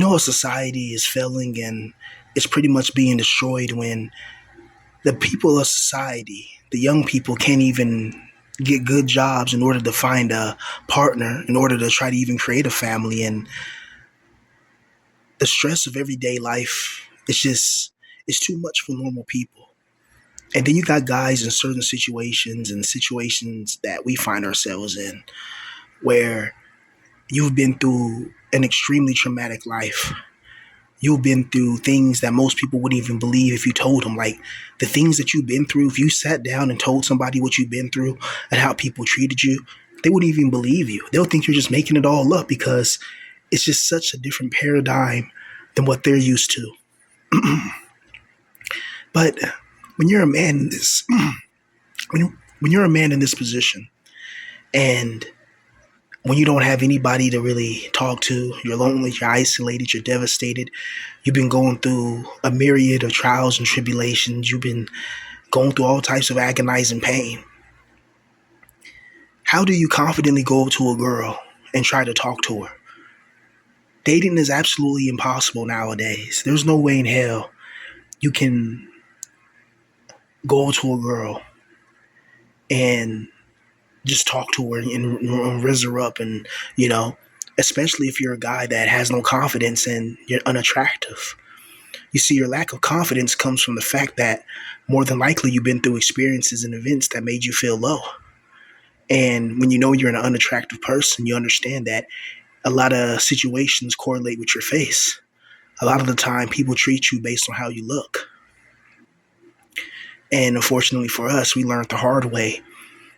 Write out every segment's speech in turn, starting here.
A society is failing and it's pretty much being destroyed when the people of society, the young people, can't even get good jobs in order to find a partner, in order to try to even create a family. And the stress of everyday life, it's too much for normal people. And then you got guys in certain situations and situations that we find ourselves in where you've been through an extremely traumatic life. You've been through things that most people wouldn't even believe if you told them. Like the things that you've been through, if you sat down and told somebody what you've been through and how people treated you, they wouldn't even believe you. They'll think you're just making it all up because it's just such a different paradigm than what they're used to. But when you're a man in this, when you're a man in this position, and when you don't have anybody to really talk to, you're lonely, you're isolated, you're devastated, you've been going through a myriad of trials and tribulations, you've been going through all types of agonizing pain. How do you confidently go up to a girl and try to talk to her? Dating is absolutely impossible nowadays. There's no way in hell you can go up to a girl and just talk to her and raise her up, and especially if you're a guy that has no confidence and you're unattractive. You see, your lack of confidence comes from the fact that more than likely you've been through experiences and events that made you feel low. And when you know you're an unattractive person, you understand that a lot of situations correlate with your face. A lot of the time, people treat you based on how you look. And unfortunately for us, we learned the hard way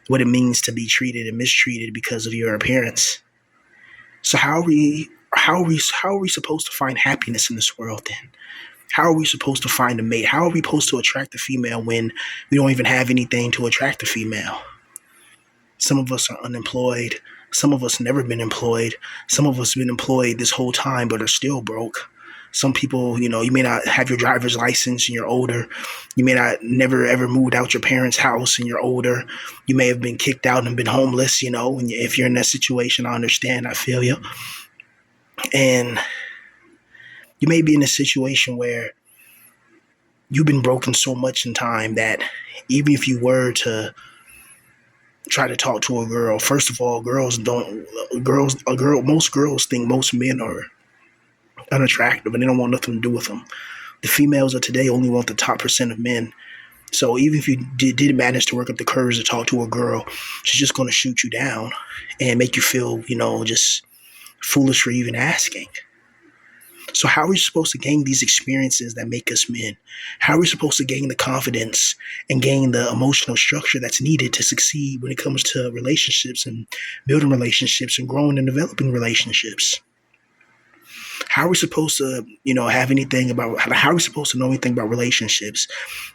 what it means to be treated and mistreated because of your appearance. So how are we supposed to find happiness in this world then? How are we supposed to find a mate? How are we supposed to attract a female when we don't even have anything to attract a female? Some of us are unemployed. Some of us never been employed. Some of us have been employed this whole time but are still broke. Some people, you may not have your driver's license and you're older. You may not never ever moved out your parents' house and you're older. You may have been kicked out and been homeless, and if you're in that situation, I understand. I feel you. And you may be in a situation where you've been broken so much in time that even if you were to try to talk to a girl, first of all, most girls think most men are unattractive and they don't want nothing to do with them. The females of today only want the top percent of men. So even if you did manage to work up the courage to talk to a girl, she's just going to shoot you down and make you feel, just foolish for even asking. So how are we supposed to gain these experiences that make us men? How are we supposed to gain the confidence and gain the emotional structure that's needed to succeed when it comes to relationships and building relationships and growing and developing relationships? How are we supposed to, have anything about how are we supposed to know anything about relationships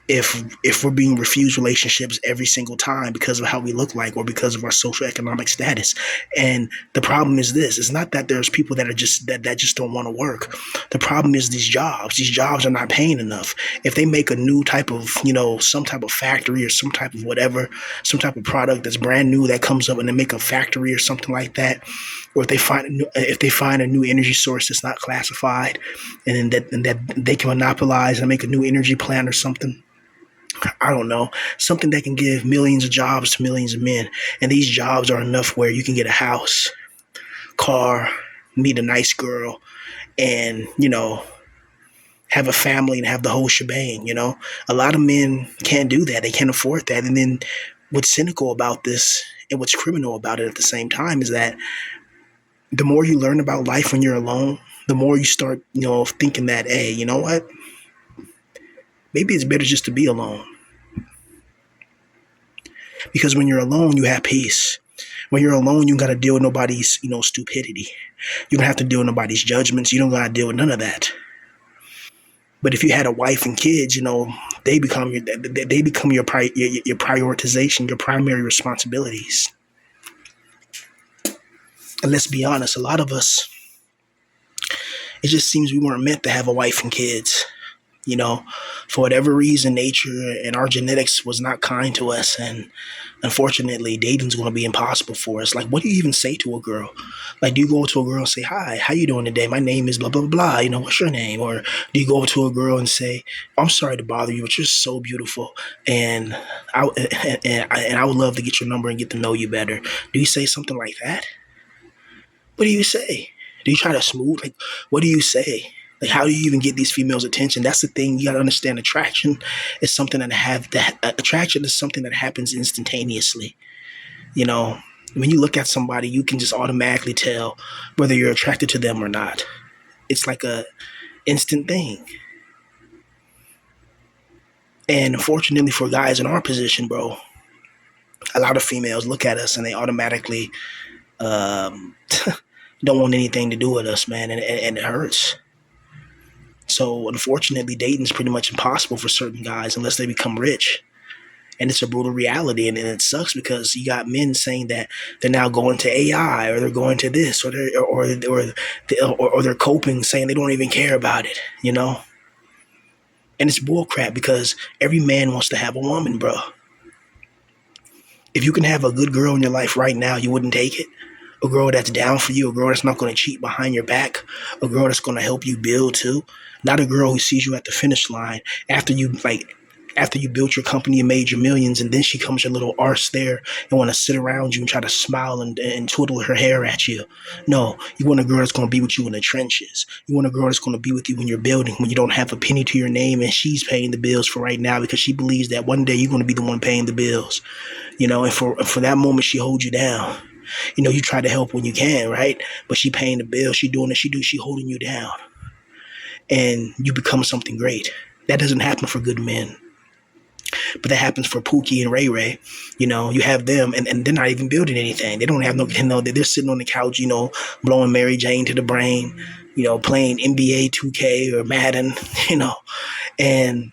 if we're being refused relationships every single time because of how we look like or because of our social economic status? And the problem is this: it's not that there's people that are just that just don't want to work. The problem is these jobs are not paying enough. If they make a new type of, some type of factory or some type of whatever, some type of product that's brand new that comes up and they make a factory or something like that, or if they find a new energy source that's not classified, and that they can monopolize and make a new energy plant or something. I don't know, something that can give millions of jobs to millions of men, and these jobs are enough where you can get a house, car, meet a nice girl, and have a family and have the whole shebang. A lot of men can't do that; they can't afford that. And then what's cynical about this and what's criminal about it at the same time is that the more you learn about life when you're alone, the more you start, thinking that, hey, you know what? Maybe it's better just to be alone. Because when you're alone, you have peace. When you're alone, you got to deal with nobody's, stupidity. You don't have to deal with nobody's judgments. You don't got to deal with none of that. But if you had a wife and kids, they become your prioritization, your primary responsibilities. And let's be honest, a lot of us, it just seems we weren't meant to have a wife and kids. You know, for whatever reason, nature and our genetics was not kind to us, and unfortunately, dating's going to be impossible for us. Like, what do you even say to a girl? Like, do you go to a girl and say, "Hi, how you doing today? My name is blah blah blah. You know, what's your name?" Or do you go to a girl and say, "I'm sorry to bother you, but you're so beautiful, and I would love to get your number and get to know you better." Do you say something like that? What do you say? Do you try to smooth? Like, what do you say? Like, how do you even get these females' attention? That's the thing. You got to understand. Attraction is something that attraction is something that happens instantaneously. You know, when you look at somebody, you can just automatically tell whether you're attracted to them or not. It's like a instant thing. And unfortunately for guys in our position, bro, a lot of females look at us and they automatically um, don't want anything to do with us, man, and it hurts. So unfortunately, dating's pretty much impossible for certain guys unless they become rich. And it's a brutal reality, and it sucks because you got men saying that they're now going to AI or they're going to this or they're coping, saying they don't even care about it, you know. And it's bullcrap because every man wants to have a woman, bro. If you can have a good girl in your life right now, you wouldn't take it. A girl that's down for you, a girl that's not going to cheat behind your back, a girl that's going to help you build too. Not a girl who sees you at the finish line after you built your company and made your millions, and then she comes a little arse there and want to sit around you and try to smile and twiddle her hair at you. No, you want a girl that's going to be with you in the trenches. You want a girl that's going to be with you when you're building, when you don't have a penny to your name and she's paying the bills for right now because she believes that one day you're going to be the one paying the bills. You know, and for that moment she holds you down. You know, you try to help when you can, right? But she paying the bill, she doing it, she holding you down. And you become something great. That doesn't happen for good men. But that happens for Pookie and Ray Ray. You know, you have them and they're not even building anything. They don't have no, you know, they're sitting on the couch, you know, blowing Mary Jane to the brain, you know, playing NBA 2K or Madden, you know, and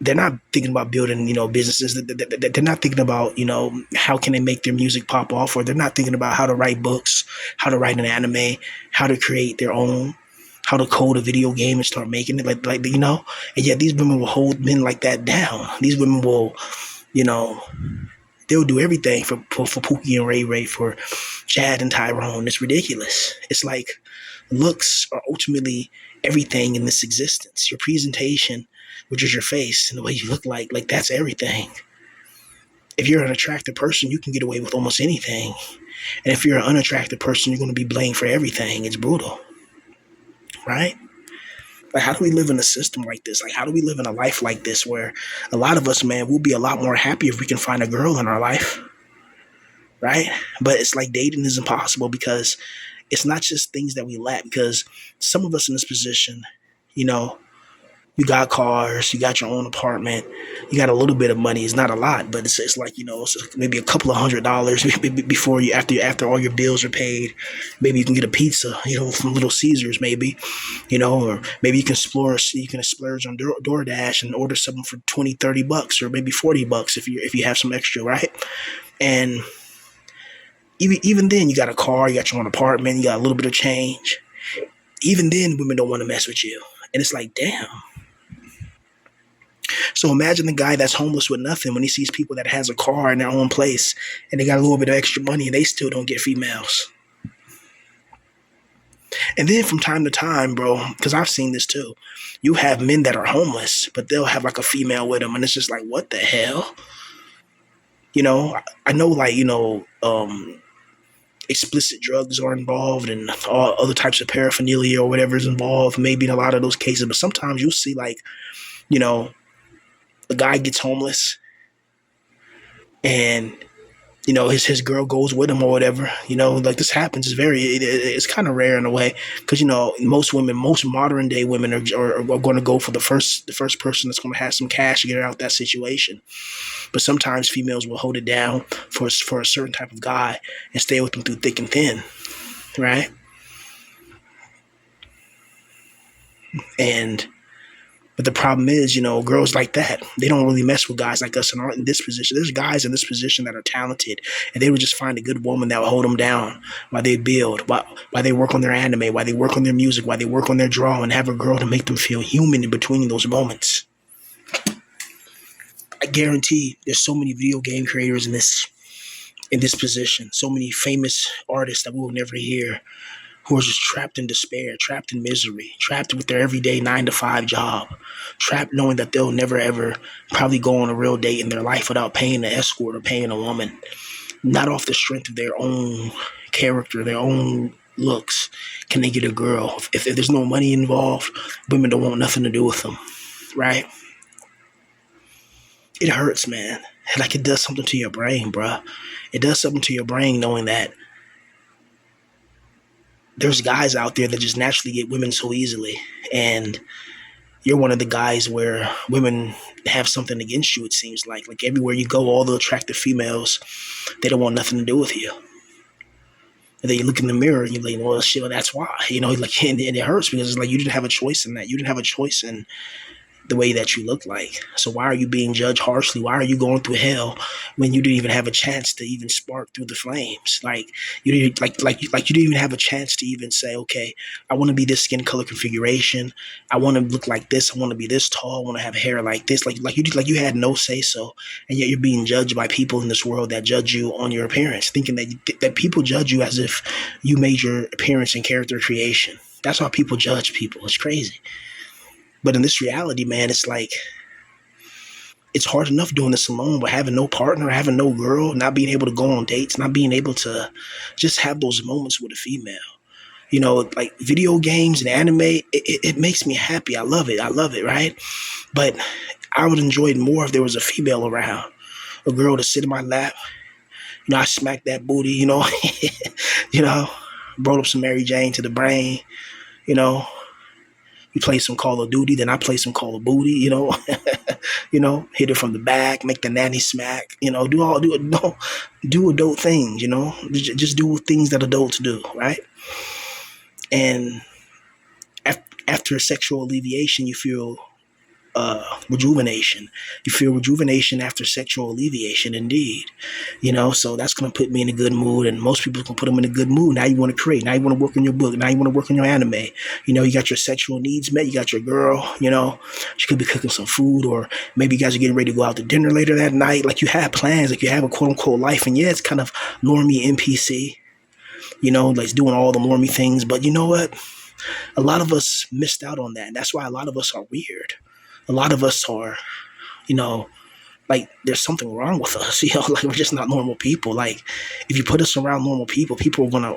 they're not thinking about building, you know, businesses. They're not thinking about, you know, how can they make their music pop off, or they're not thinking about how to write books, how to write an anime, how to create their own, how to code a video game and start making it, like you know. And yet these women will hold men like that down. These women will, you know, they'll do everything for Pookie and Ray Ray, for Chad and Tyrone. It's ridiculous. It's like looks are ultimately everything in this existence. Your presentation, which is your face and the way you look like that's everything. If you're an attractive person, you can get away with almost anything. And if you're an unattractive person, you're going to be blamed for everything. It's brutal, right? Like, how do we live in a system like this? Like, how do we live in a life like this where a lot of us, man, we'll be a lot more happy if we can find a girl in our life, right? But it's like dating is impossible because it's not just things that we lack. Because some of us in this position, you know, you got cars, you got your own apartment, you got a little bit of money. It's not a lot, but it's like, you know, it's maybe a couple of $100 before you, after all your bills are paid. Maybe you can get a pizza, you know, from Little Caesars, maybe, you know, or maybe you can splurge on DoorDash and order something for 20, $30 or maybe $40 if you have some extra, right? And even then, you got a car, you got your own apartment, you got a little bit of change. Even then, women don't want to mess with you, and it's like, damn. So imagine the guy that's homeless with nothing when he sees people that has a car in their own place and they got a little bit of extra money and they still don't get females. And then from time to time, bro, because I've seen this too, you have men that are homeless, but they'll have like a female with them, and it's just like, what the hell? You know, I know, like, you know, explicit drugs are involved and all other types of paraphernalia or whatever is involved, maybe in a lot of those cases, but sometimes you'll see, like, you know, a guy gets homeless and, you know, his girl goes with him or whatever. You know, like, this happens. It's kind of rare in a way because, you know, most modern day women are going to go for the first person that's going to have some cash to get her out that situation. But sometimes females will hold it down for a certain type of guy and stay with them through thick and thin, right? And But the problem is, girls like that, they don't really mess with guys like us and aren't in this position. There's guys in this position that are talented, and they would just find a good woman that will hold them down while they build, while they work on their anime, while they work on their music, while they work on their drawing, have a girl to make them feel human in between those moments. I guarantee there's so many video game creators in this position, so many famous artists that we will never hear, who are just trapped in despair, trapped in misery, trapped with their everyday 9 to 5 job, trapped knowing that they'll never ever probably go on a real date in their life without paying an escort or paying a woman, not off the strength of their own character, their own looks. Can they get a girl? If there's no money involved, women don't want nothing to do with them, right? It hurts, man. Like it does something to your brain, bruh. It does something to your brain knowing that there's guys out there that just naturally get women so easily. And you're one of the guys where women have something against you, it seems like. Like everywhere you go, all the attractive females, they don't want nothing to do with you. And then you look in the mirror and you're like, well, shit, well, that's why. Like, and it hurts because it's like you didn't have a choice in that. You didn't have a choice in the way that you look like. So why are you being judged harshly? Why are you going through hell when you didn't even have a chance to even spark through the flames? Like you didn't like you didn't even have a chance to even say, okay, I want to be this skin color configuration. I want to look like this. I want to be this tall. I want to have hair like this. Like you had no say so, and yet you're being judged by people in this world that judge you on your appearance, thinking that people judge you as if you made your appearance and character creation. That's how people judge people. It's crazy. But in this reality, man, it's like it's hard enough doing this alone, but having no partner, having no girl, not being able to go on dates, not being able to just have those moments with a female. Like video games and anime, it makes me happy. I love it. I love it, right? But I would enjoy it more if there was a female around, a girl to sit in my lap. I smack that booty, you know, brought up some Mary Jane to the brain, you know, you play some Call of Duty, then I play some Call of Booty, hit it from the back, make the nanny smack, do adult things, just do things that adults do, right? And after sexual alleviation, you feel rejuvenation. You feel rejuvenation after sexual alleviation, indeed. So that's going to put me in a good mood, and most people can put them in a good mood. Now you want to create. Now you want to work on your book. Now you want to work on your anime. You got your sexual needs met. You got your girl. She could be cooking some food, or maybe you guys are getting ready to go out to dinner later that night. Like you have plans, like you have a quote unquote life, and yeah, it's kind of normie NPC. Like doing all the normie things, but you know what? A lot of us missed out on that, and that's why a lot of us are weird. A lot of us are, like there's something wrong with us, like we're just not normal people. Like if you put us around normal people, people are gonna,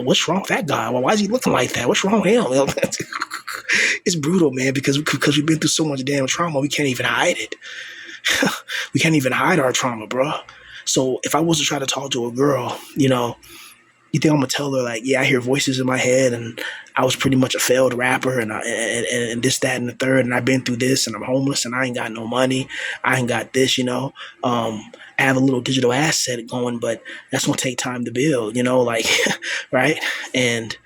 what's wrong with that guy? Well, why is he looking like that? What's wrong with him? It's brutal, man, because we've been through so much damn trauma, we can't even hide it. We can't even hide our trauma, bro. So if I was to try to talk to a girl, you think I'm gonna tell her like, yeah, I hear voices in my head, and I was pretty much a failed rapper, and this, that, and the third, and I've been through this, and I'm homeless, and I ain't got no money, I ain't got this, I have a little digital asset going, but that's gonna take time to build, like, right? And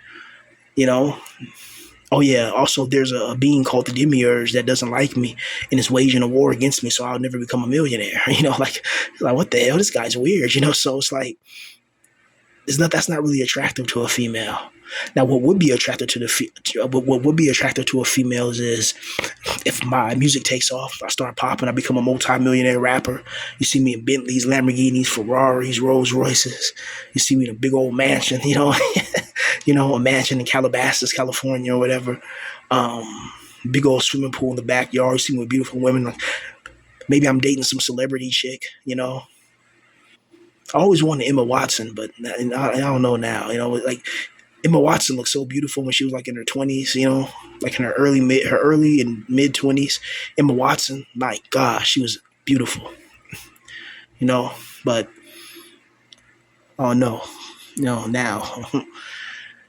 oh yeah, also there's a being called the Demiurge that doesn't like me and is waging a war against me, so I'll never become a millionaire. Like what the hell? This guy's weird, So it's like, that's not really attractive to a female. Now, what would be attractive what would be attractive to a female is if my music takes off, I start popping, I become a multi-millionaire rapper. You see me in Bentleys, Lamborghinis, Ferraris, Rolls Royces. You see me in a big old mansion, a mansion in Calabasas, California, or whatever. Big old swimming pool in the backyard. You see me with beautiful women. Like, maybe I'm dating some celebrity chick, I always wanted Emma Watson, but I don't know now. Like Emma Watson looked so beautiful when she was like in her 20s. Like in her early and mid 20s. Emma Watson, my gosh, she was beautiful. But oh no, now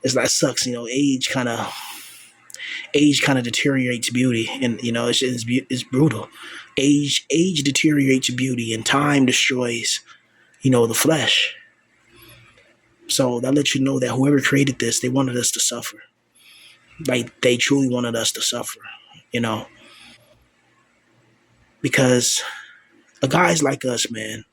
it's that sucks. Age kind of deteriorates beauty, and it's brutal. Age deteriorates beauty, and time destroys the flesh. So that lets you know that whoever created this, they wanted us to suffer. Like they truly wanted us to suffer, because guys like us, man,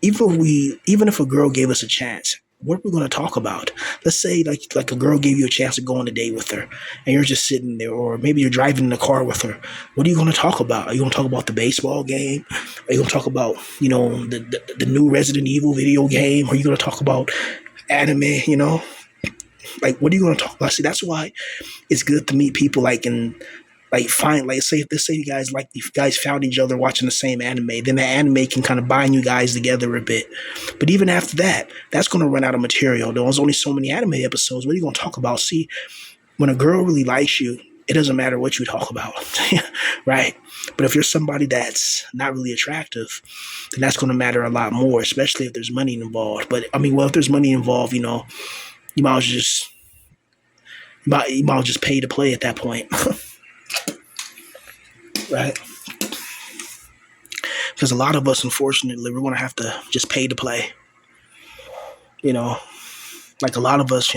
even if a girl gave us a chance, what are we going to talk about? Let's say like a girl gave you a chance to go on a date with her, and you're just sitting there, or maybe you're driving in the car with her. What are you going to talk about? Are you going to talk about the baseball game? Are you going to talk about the new Resident Evil video game? Are you going to talk about anime? Like, what are you going to talk about? See, that's why it's good to meet people like in like find like say let's say you guys like if you guys found each other watching the same anime, then the anime can kind of bind you guys together a bit. But even after that, that's going to run out of material. There's only so many anime episodes. What are you going to talk about? See, when a girl really likes you, it doesn't matter what you talk about, right? But if you're somebody that's not really attractive, then that's going to matter a lot more, especially if there's money involved. But I mean, well, if there's money involved, you might as well just you might as well just pay to play at that point. Right? Because a lot of us, unfortunately, we're going to have to just pay to play. You know, like a lot of us,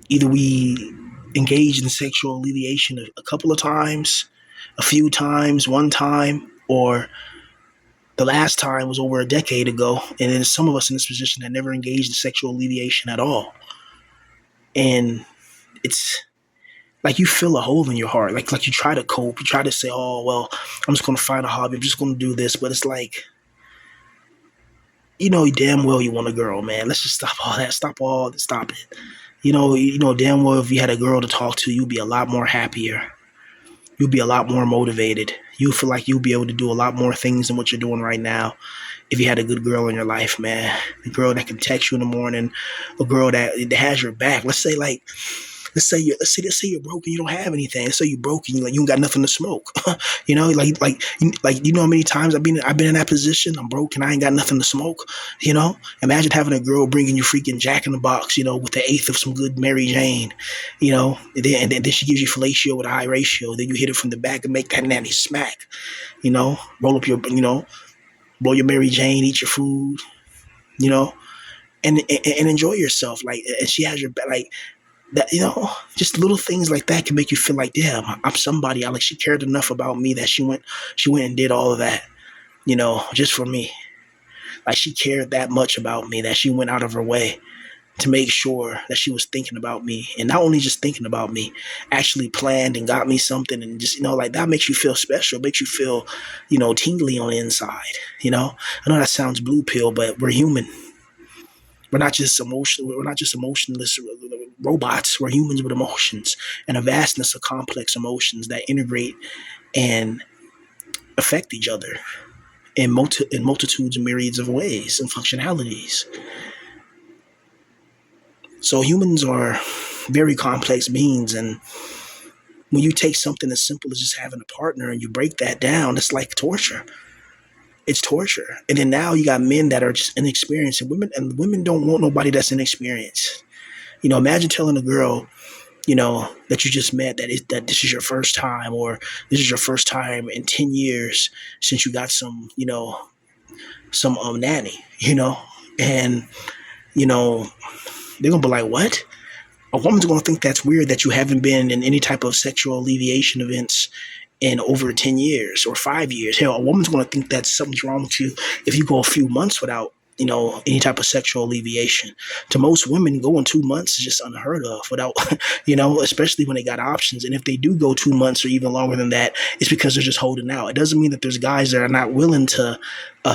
either we engage in sexual alleviation a couple of times, a few times, one time, or the last time was over a decade ago. And then some of us in this position that never engaged in sexual alleviation at all. And it's like you feel a hole in your heart. Like you try to cope. You try to say, oh, well, I'm just going to find a hobby. I'm just going to do this. But it's like, damn well you want a girl, man. Let's just stop all that. Stop it. You know damn well if you had a girl to talk to, you'd be a lot more happier. You'd be a lot more motivated. You feel like you'll be able to do a lot more things than what you're doing right now if you had a good girl in your life, man. A girl that can text you in the morning, a girl that has your back. Let's say you're broke and you don't have anything. Let's say you're broke and you ain't got nothing to smoke. How many times I've been in that position. I'm broke and I ain't got nothing to smoke. Imagine having a girl bringing you freaking Jack in the Box, with the eighth of some good Mary Jane, and then she gives you fellatio with a high ratio. Then you hit it from the back and make that nanny smack. Roll up your, blow your Mary Jane, eat your food, and enjoy yourself. And she has your back, that, just little things like that can make you feel like, damn, I'm somebody. She cared enough about me that she went and did all of that, just for me. Like she cared that much about me that she went out of her way to make sure that she was thinking about me, and not only just thinking about me, actually planned and got me something, and just that makes you feel special, makes you feel, tingly on the inside. I know that sounds blue pill, but we're human. We're not just emotional. We're not just emotionless robots. We're humans with emotions and a vastness of complex emotions that integrate and affect each other in multitudes and myriads of ways and functionalities. So humans are very complex beings, and when you take something as simple as just having a partner and you break that down, it's like torture. It's torture. And then now you got men that are just inexperienced, and women don't want nobody that's inexperienced. Imagine telling a girl, that you just met that this is your first time, or this is your first time in 10 years since you got some nanny, and, they're going to be like, what? A woman's going to think that's weird that you haven't been in any type of sexual alleviation events in over 10 years or 5 years. Hell, a woman's going to think that something's wrong with you if you go a few months without, any type of sexual alleviation. To most women, going 2 months is just unheard of without, especially when they got options. And if they do go 2 months or even longer than that, it's because they're just holding out. It doesn't mean that there's guys that are not willing to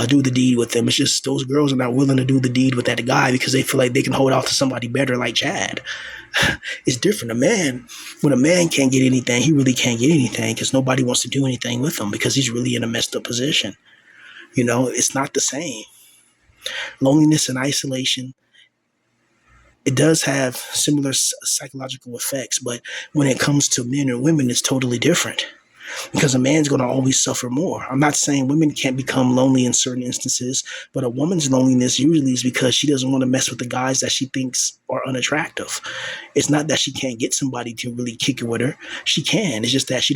do the deed with them. It's just those girls are not willing to do the deed with that guy because they feel like they can hold out to somebody better like Chad. It's different. When a man can't get anything, he really can't get anything because nobody wants to do anything with him because he's really in a messed up position. It's not the same. Loneliness and isolation, it does have similar psychological effects, but when it comes to men or women, it's totally different because a man's going to always suffer more. I'm not saying women can't become lonely in certain instances, but a woman's loneliness usually is because she doesn't want to mess with the guys that she thinks are unattractive. It's not that she can't get somebody to really kick it with her. She can. It's just that she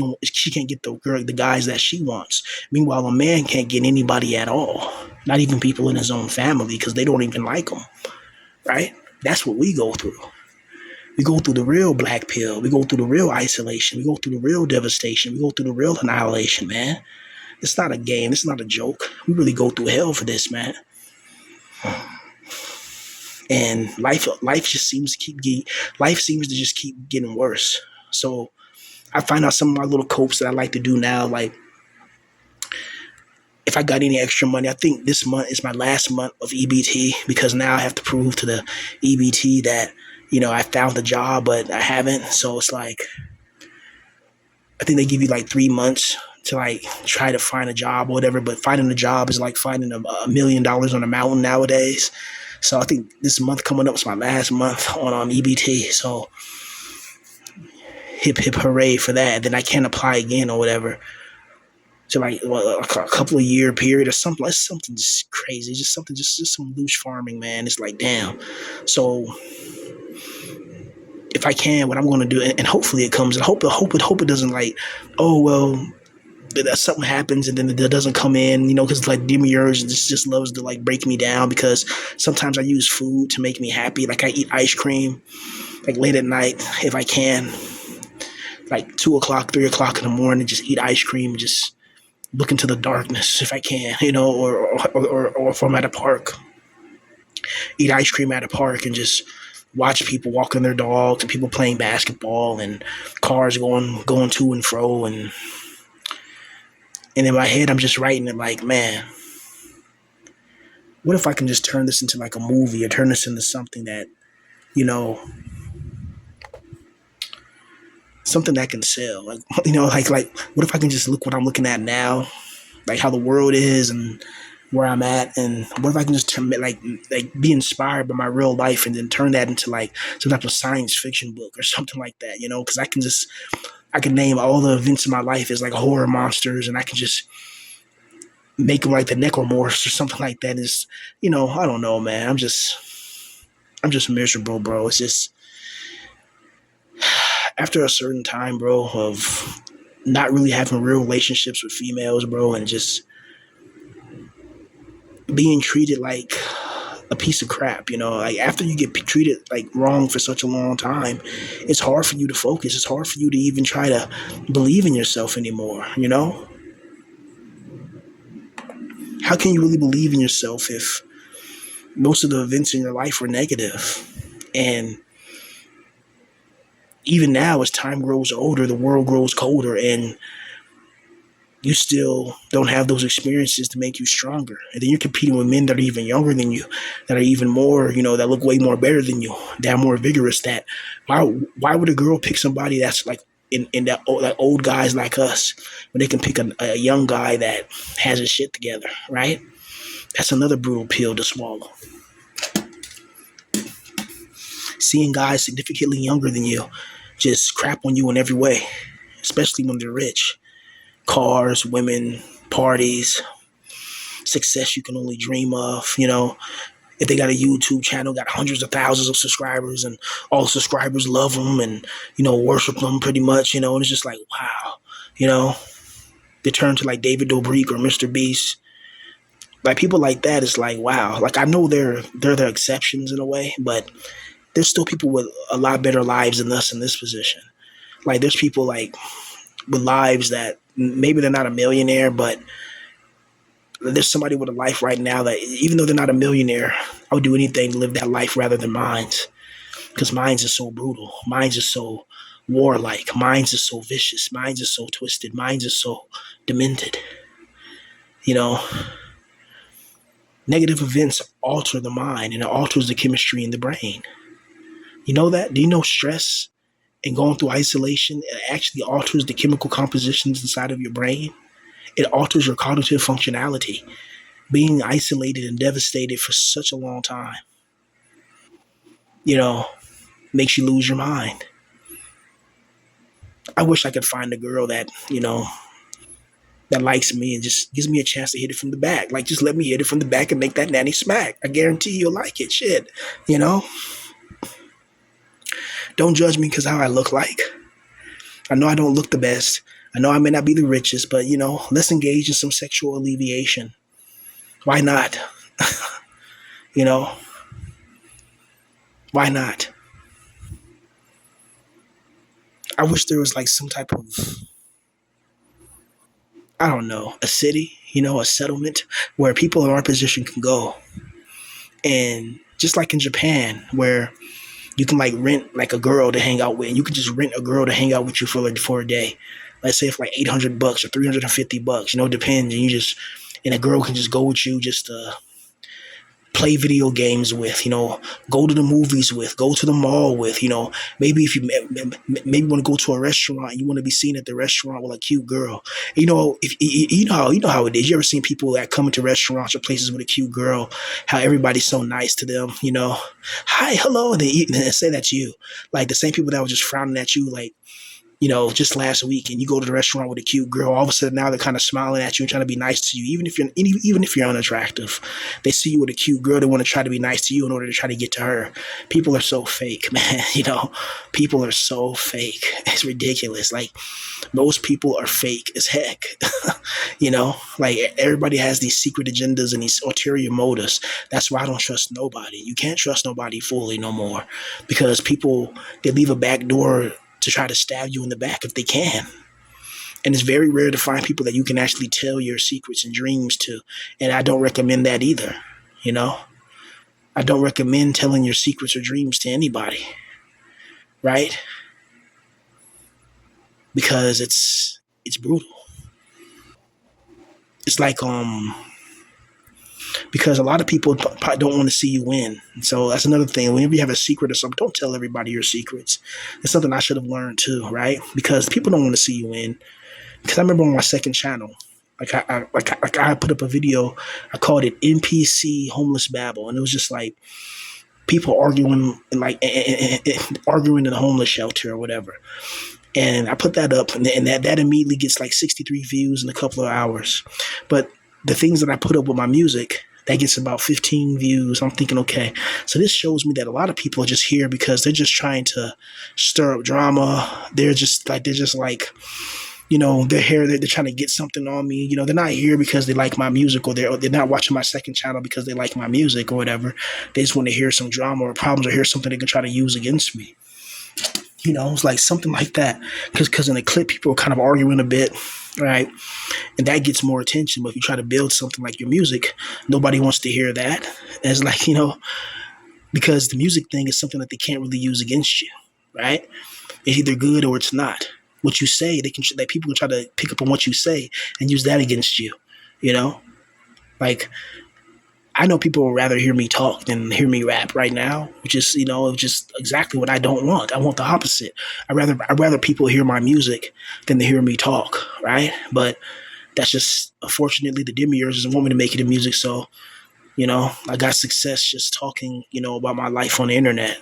can't get the guys that she wants. Meanwhile, a man can't get anybody at all, not even people in his own family because they don't even like him, right? That's what we go through. We go through the real black pill. We go through the real isolation. We go through the real devastation. We go through the real annihilation, man. It's not a game. It's not a joke. We really go through hell for this, man. And life just seems to life seems to just keep getting worse. So I find out some of my little copes that I like to do now, like if I got any extra money, I think this month is my last month of EBT because now I have to prove to the EBT that, I found the job, but I haven't. So it's like, I think they give you like 3 months to like try to find a job or whatever, but finding a job is like finding $1 million on a mountain nowadays. So I think this month coming up is my last month on EBT. So hip hip hooray for that. And then I can't apply again or whatever. To like a couple of year period or something. It's something just crazy. Just something, just some loose farming, man. It's like damn. So if I can, what I'm going to do, and hopefully it comes. And hope it doesn't like, oh well, that something happens and then it doesn't come in, because like demiurge just loves to like break me down because sometimes I use food to make me happy. Like I eat ice cream, like late at night if I can, like 2 o'clock, 3 o'clock in the morning, just eat ice cream, just look into the darkness if I can, or if I'm at a park, eat ice cream at a park and just watch people walking their dogs and people playing basketball and cars going to and fro and in my head I'm just writing it like, man, what if I can just turn this into like a movie or turn this into something that, you know, something that can sell. Like, like what if I can just look what I'm looking at now, like how the world is and where I'm at, and what if I can just turn like be inspired by my real life and then turn that into like some type of science fiction book or something like that, because I can name all the events in my life as like horror monsters, and I can just make them like the necromorphs or something like that. Is I don't know, man. I'm just miserable, bro. It's just after a certain time, bro, of not really having real relationships with females, bro, and just being treated like a piece of crap, like after you get treated like wrong for such a long time, it's hard for you to focus. It's hard for you to even try to believe in yourself anymore. How can you really believe in yourself if most of the events in your life were negative? And even now, as time grows older, the world grows colder, and you still don't have those experiences to make you stronger. And then you're competing with men that are even younger than you, that are even more, that look way more better than you, that are more vigorous. That why would a girl pick somebody that's like in that like old guys like us when they can pick a young guy that has his shit together, right? That's another brutal pill to swallow. Seeing guys significantly younger than you just crap on you in every way, especially when they're rich. Cars, women, parties, success you can only dream of. If they got a YouTube channel, got hundreds of thousands of subscribers, and all the subscribers love them and worship them pretty much. And it's just like wow. They turn to like David Dobrik or Mr. Beast. Like people like that, it's like wow. Like I know they're the exceptions in a way, but there's still people with a lot better lives than us in this position. Like there's people like with lives that maybe they're not a millionaire, but there's somebody with a life right now that even though they're not a millionaire, I would do anything to live that life rather than mine's. Because mine's is so brutal. Mine's is so warlike. Mine's is so vicious. Mine's is so twisted. Mine's is so demented. You know, Negative events alter the mind and it alters the chemistry in the brain. You know that? Do you know stress and going through isolation it actually alters the chemical compositions inside of your brain? It alters your cognitive functionality. Being isolated and devastated for such a long time, you know, makes you lose your mind. I wish I could find a girl that, that likes me and just gives me a chance to hit it from the back. Like, just let me hit it from the back and make that nanny smack. I guarantee you'll like it. Shit, you know? Don't judge me because how I look like. I know I don't look the best. I know I may not be the richest, but, let's engage in some sexual alleviation. Why not? you know? Why not? I wish there was like some type of, I don't know, a city, a settlement where people in our position can go. And just like in Japan, where you can like rent like a girl to hang out with, and you can just rent a girl to hang out with you for a day. Let's say for like $800 or $350, it depends. And you just, and a girl can just go with you just to play video games with, go to the movies with, go to the mall with, maybe if you maybe want to go to a restaurant, you want to be seen at the restaurant with a cute girl. If you know how it is. You ever seen people that come into restaurants or places with a cute girl, how everybody's so nice to them, hi, hello, and they say that's you. Like the same people that were just frowning at you, like, just last week, and you go to the restaurant with a cute girl, all of a sudden now they're kind of smiling at you and trying to be nice to you, even if you're unattractive. They see you with a cute girl, they want to try to be nice to you in order to try to get to her. People are so fake, man. People are so fake. It's ridiculous. Like most people are fake as heck. Like everybody has these secret agendas and these ulterior motives. That's why I don't trust nobody. You can't trust nobody fully no more, because people, they leave a back door to try to stab you in the back if they can. And it's very rare to find people that you can actually tell your secrets and dreams to. And I don't recommend that either. I don't recommend telling your secrets or dreams to anybody. Right? Because it's brutal. It's like because a lot of people probably don't want to see you win. So that's another thing. Whenever you have a secret or something, don't tell everybody your secrets. It's something I should have learned too, right? Because people don't want to see you win. Because I remember on my second channel, I put up a video. I called it NPC Homeless Babble, and it was just like people arguing arguing in a homeless shelter or whatever. And I put that up, and that immediately gets like 63 views in a couple of hours. But the things that I put up with my music, that gets about 15 views. I'm thinking, okay, so this shows me that a lot of people are just here because they're just trying to stir up drama. They're just like, they're here, they're trying to get something on me. They're not here because they like my music, or they're not watching my second channel because they like my music or whatever. They just want to hear some drama or problems, or hear something they can try to use against me. It's like something like that. Because in the clip, people are kind of arguing a bit, right? And that gets more attention. But if you try to build something like your music, nobody wants to hear that. And it's like, because the music thing is something that they can't really use against you, right? It's either good or it's not. What you say, that people can try to pick up on what you say and use that against you, Like, I know people would rather hear me talk than hear me rap right now, which is, just exactly what I don't want. I want the opposite. I'd rather people hear my music than to hear me talk, right? But that's just, unfortunately, the demiurge doesn't want me to make it in music. So, I got success just talking, about my life on the internet,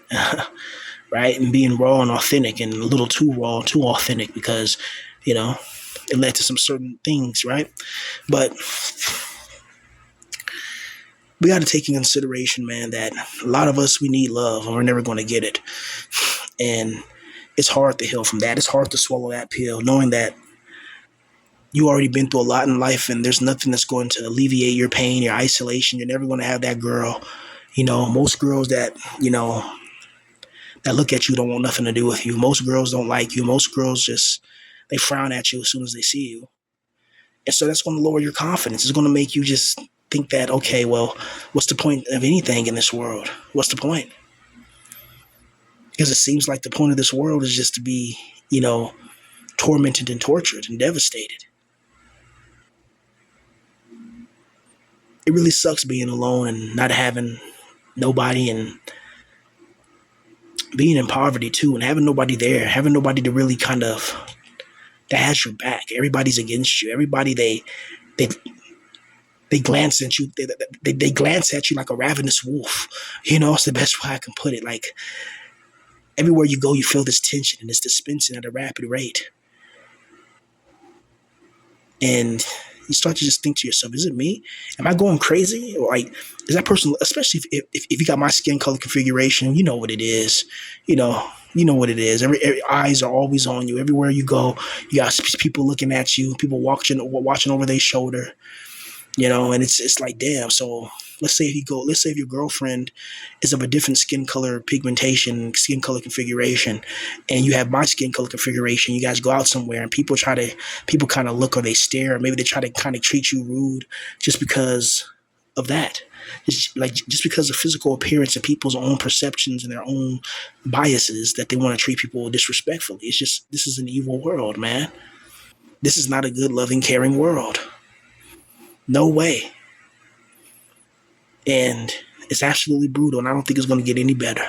right? And being raw and authentic, and a little too raw, too authentic, because, it led to some certain things, right? But we got to take in consideration, man, that a lot of us, we need love, and we're never going to get it. And it's hard to heal from that. It's hard to swallow that pill, knowing that you already been through a lot in life, and there's nothing that's going to alleviate your pain, your isolation. You're never going to have that girl. Most girls that, that look at you don't want nothing to do with you. Most girls don't like you. Most girls they frown at you as soon as they see you. And so that's going to lower your confidence. It's going to make you just think that, okay, well, what's the point of anything in this world? What's the point? Because it seems like the point of this world is just to be, tormented and tortured and devastated. It really sucks being alone and not having nobody, and being in poverty too, and having nobody there, having nobody to really kind of, that has your back. Everybody's against you. Everybody, they glance at you. They glance at you like a ravenous wolf. It's the best way I can put it. Like everywhere you go, you feel this tension and this dispensing at a rapid rate. And you start to just think to yourself, is it me? Am I going crazy? Or like, is that person, especially if you got my skin color configuration, you know what it is. You know what it is. Every eyes are always on you. Everywhere you go, you got people looking at you, people watching over their shoulder. And it's like, damn. So let's say if your girlfriend is of a different skin color pigmentation, skin color configuration, and you have my skin color configuration. You guys go out somewhere, and people kind of look, or they stare, or maybe they try to kind of treat you rude just because of that. Just because of physical appearance and people's own perceptions and their own biases, that they want to treat people disrespectfully. It's just, this is an evil world, man. This is not a good, loving, caring world. No way. And it's absolutely brutal, and I don't think it's going to get any better.